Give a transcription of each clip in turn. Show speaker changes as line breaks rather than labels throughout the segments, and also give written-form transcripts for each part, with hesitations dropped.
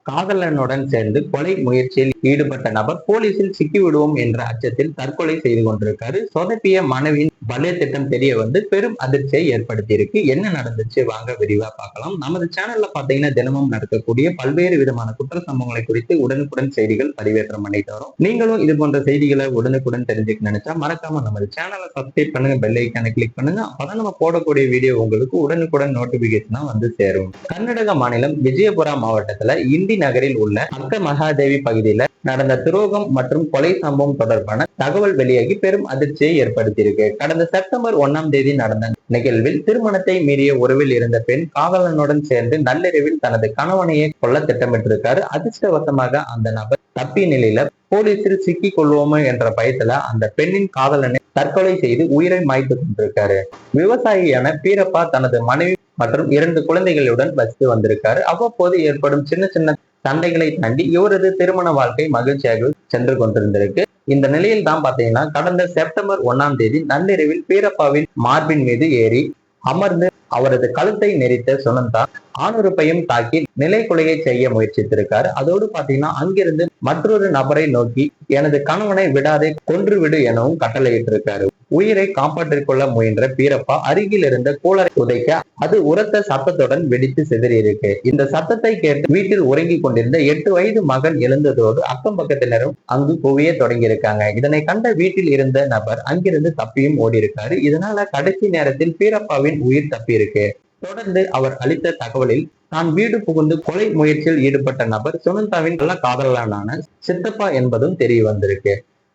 காதலனுடன் சேர்ந்து கொலை முயற்சியில் ஈடுபட்ட நபர் போலீசில் சிக்கிவிடுவோம் என்ற அச்சத்தில் தற்கொலை செய்து கொண்டிருக்காரு. சொதப்பிய மனைவியின் பலே திட்டம் தெரிய வந்து பெரும் அதிர்ச்சியை ஏற்படுத்தி இருக்கு. என்ன நடந்துச்சு வாங்க விரிவா பார்க்கலாம். நமது சேனல்ல பாத்தீங்கன்னா தினமும் நடக்கக்கூடிய பல்வேறு விதமான குற்ற சம்பவங்களை குறித்து உடனுக்குடன் செய்திகள் பதிவேற்றம் பண்ணிட்டு வரோம். நீங்களும் இது போன்ற செய்திகளை உடனுக்குடன் தெரிஞ்சுக்க நினைச்சா மறக்காம நமது சேனலை சப்ஸ்கிரைப் பண்ணுங்க, பெல் ஐக்கானை கிளிக் பண்ணுங்க. அப்பதான் நம்ம போடக்கூடிய வீடியோ உங்களுக்கு உடனுக்குடன் நோட்டிபிகேஷனா வந்து சேரும். கர்நாடக மாநிலம் விஜயபுரா மாவட்டத்துல இந்தி நகரில் உள்ள அக்க மகாதேவி பகுதியில நடந்த துரோகம் மற்றும் கொலை சம்பவம் தொடர்பான தகவல் வெளியாகி பெரும் அதிர்ச்சியை ஏற்படுத்தியிருக்கு. கடந்த செப்டம்பர் 1ஆம் தேதி நடந்த நிகழ்வில் திருமணத்தை மீறிய உறவில் இருந்த பெண் காதலனுடன் சேர்ந்து நள்ளிரவில் தனது கணவனையே கொல்ல திட்டமிட்டிருக்காரு. அதிர்ஷ்டவசமாக அந்த நபர் தப்பிய நிலையில போலீசில் சிக்கிக் கொள்வோமோ என்ற பயத்துல அந்த பெண்ணின் காதலனை தற்கொலை செய்து உயிரை மாய்த்து கொண்டிருக்காரு. விவசாயியான பீரப்பா தனது மனைவி மற்றும் 2 குழந்தைகளுடன் வசித்து வந்திருக்காரு. அவ்வப்போது ஏற்படும் சின்ன சின்ன சண்டைகளை தாண்டி இவரது திருமண வாழ்க்கை மகிழ்ச்சியாக சென்று கொண்டிருந்திருக்கு. இந்த நிலையில் தான் பாத்தீங்கன்னா கடந்த செப்டம்பர் 1ஆம் தேதி நள்ளிரவில் பீரப்பாவின் மார்பின் மீது ஏறி அமர்ந்து அவரது கழுத்தை நெரித்த சுனந்தா ஆணுறுப்பையும் தாக்கி நிலை கொலையை செய்ய முயற்சித்திருக்காரு. அதோடு பாத்தீங்கன்னா அங்கிருந்து மற்றொரு நபரை நோக்கி எனது கணவனை விடாதே கொன்றுவிடு எனவும் கட்டளையிட்டிருக்காரு. உயிரை காப்பாற்றிக் கொள்ள முயன்ற பீரப்பா அருகில் இருந்த கூலரை உதைக்க அது உரத்த சத்தத்துடன் வெடித்து சிதறியிருக்கு. இந்த சத்தத்தை கேட்டு வீட்டில் உறங்கி கொண்டிருந்த 8 வயது மகன் எழுந்ததோடு அக்கம் பக்கத்தினரும் அங்கு குவிய தொடங்கியிருக்காங்க. இதனை கண்ட வீட்டில் இருந்த நபர் அங்கிருந்து தப்பியும் ஓடி இருக்காரு. இதனால கடைசி நேரத்தில் பீரப்பாவின் உயிர் தப்பி இருக்கு. தொடர்ந்து அவர் அளித்த தகவலில் தான் வீடு புகுந்து கொலை முயற்சியில் ஈடுபட்ட நபர் சுனந்தாவின் நல்ல காதலனான சித்தப்பா என்பதும் தெரிய வந்திருக்கு.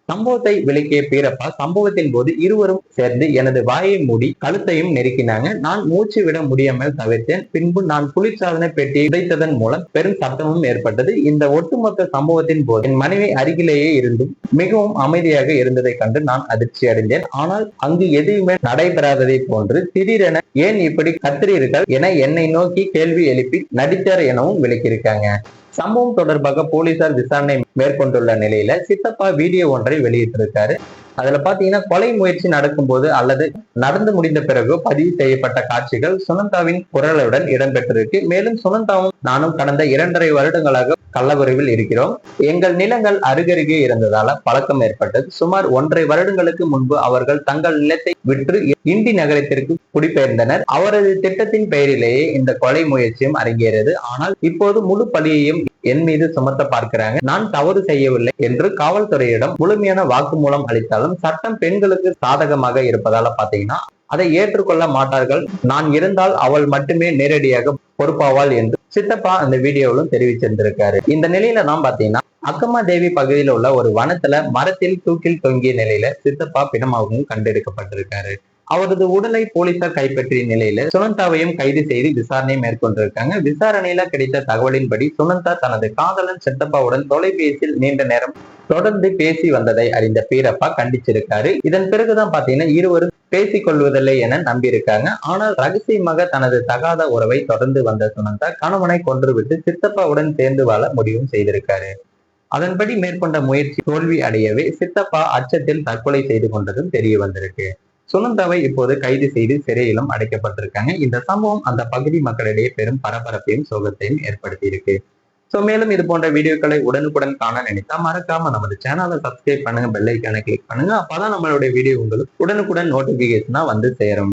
சம்பவத்தை விளக்கிய பீரப்பா சம்பவத்தின் போது இருவரும் சேர்ந்து எனது வாயை மூடி கழுத்தையும் நெருக்கினாங்க. நான் மூச்சு விட முடியாமல் தவிர்த்தேன். பின்பு நான் குளிர்சாதன பெட்டியை உடைத்ததன் மூலம் பெரும் சத்தமும் ஏற்பட்டது. இந்த ஒட்டுமொத்த சம்பவத்தின் போது என் மனைவி அருகிலேயே இருந்தும் மிகவும் அமைதியாக இருந்ததை கண்டு நான் அதிர்ச்சி அடைந்தேன். ஆனால் அங்கு எதுவுமே நடைபெறாததை போன்று திடீரென ஏன் இப்படி கத்திரீர்கள் என என்னை நோக்கி கேள்வி எழுப்பி நடித்தார் எனவும் விளக்கியிருக்காங்க. சம்பவம் தொடர்பாக போலீசார் விசாரணை மேற்கொண்டுள்ள நிலையில சித்தப்பா வீடியோ ஒன்றை வெளியிட்டிருக்காரு. அதுல பாத்தீங்கன்னா கொலை முயற்சி நடக்கும் போது அல்லது நடந்து முடிந்த பிறகு பதிவு செய்யப்பட்ட காட்சிகள் சுனந்தாவின் குரலுடன் இடம்பெற்றிருக்கு. மேலும் சுனந்தாவும் நானும் கடந்த 2.5 வருடங்களாக கள்ளவுறவில் இருக்கிறோம். எங்கள் நிலங்கள் அருகருகே இருந்ததால பழக்கம் ஏற்பட்டது. சுமார் 1.5 வருடங்களுக்கு முன்பு அவர்கள் தங்கள் நிலத்தை விற்று இந்தி நகரத்திற்கு குடிபெயர்ந்தனர். அவரது திட்டத்தின் பெயரிலேயே இந்த கொலை முயற்சியும் அரங்கேறியது. ஆனால் இப்போது முழு பழியையும் என் மீது சுமத்த பார்க்கிறாங்க. நான் தவறு செய்யவில்லை என்று காவல்துறையிடம் முழுமையான வாக்குமூலம் அளித்தாலும் சட்டம் பெண்களுக்கு சாதகமாக இருப்பதால பாத்தீங்கன்னா அதை ஏற்றுக்கொள்ள மாட்டார்கள். நான் இருந்தால் அவள் மட்டுமே நேரடியாக பொறுப்பாவாள் என்று சித்தப்பா அந்த வீடியோவிலும் தெரிவிச்சிருந்திருக்காரு. இந்த நிலையில தான் பாத்தீங்கன்னா அக்கம்மா தேவி பகுதியில் உள்ள ஒரு வனத்துல மரத்தில் தூக்கில் தொங்கிய நிலையில சித்தப்பா பிணமாகவும் கண்டெடுக்கப்பட்டிருக்காரு. அவரது உடலை போலீசார் கைப்பற்றிய நிலையில சுனந்தாவையும் கைது செய்து விசாரணை மேற்கொண்டிருக்காங்க. விசாரணையில கிடைத்த தகவலின்படி சுனந்தா தனது காதலன் சித்தப்பாவுடன் தொலைபேசியில் நீண்ட நேரம் தொடர்ந்து பேசி வந்ததை அறிந்த பீரப்பா கண்டிச்சிருக்காரு. இதன் பிறகுதான் பாத்தீங்கன்னா இருவரும் பேசிக் கொள்வதில்லை என நம்பியிருக்காங்க. ஆனால் ரகசியமாக தனது தகாத உறவை தொடர்ந்து வந்த சுனந்தா கணவனை கொன்றுவிட்டு சித்தப்பாவுடன் சேர்ந்து வாழ முடிவும் செய்திருக்காரு. அதன்படி மேற்கொண்ட முயற்சி தோல்வி அடையவே சித்தப்பா அச்சத்தில் தற்கொலை செய்து கொண்டதும் தெரிய வந்திருக்கு. சுனந்தாவை இப்போது கைது செய்து சிறையிலும் அடைக்கப்பட்டிருக்காங்க. இந்த சம்பவம் அந்த பகுதி மக்களிடையே பெரும் பரபரப்பையும் சோகத்தையும் ஏற்படுத்தி இருக்கு. மேலும் இது போன்ற வீடியோக்களை உடனுக்குடன் காண நினைத்தா மறக்காம நமது சேனலை சப்ஸ்கிரைப் பண்ணுங்க, பெல் ஐக்கானை கிளிக் பண்ணுங்க. அப்பதான் நம்மளுடைய வீடியோ உங்களுக்கு உடனுக்குடன் நோட்டிபிகேஷனா வந்து சேரும்.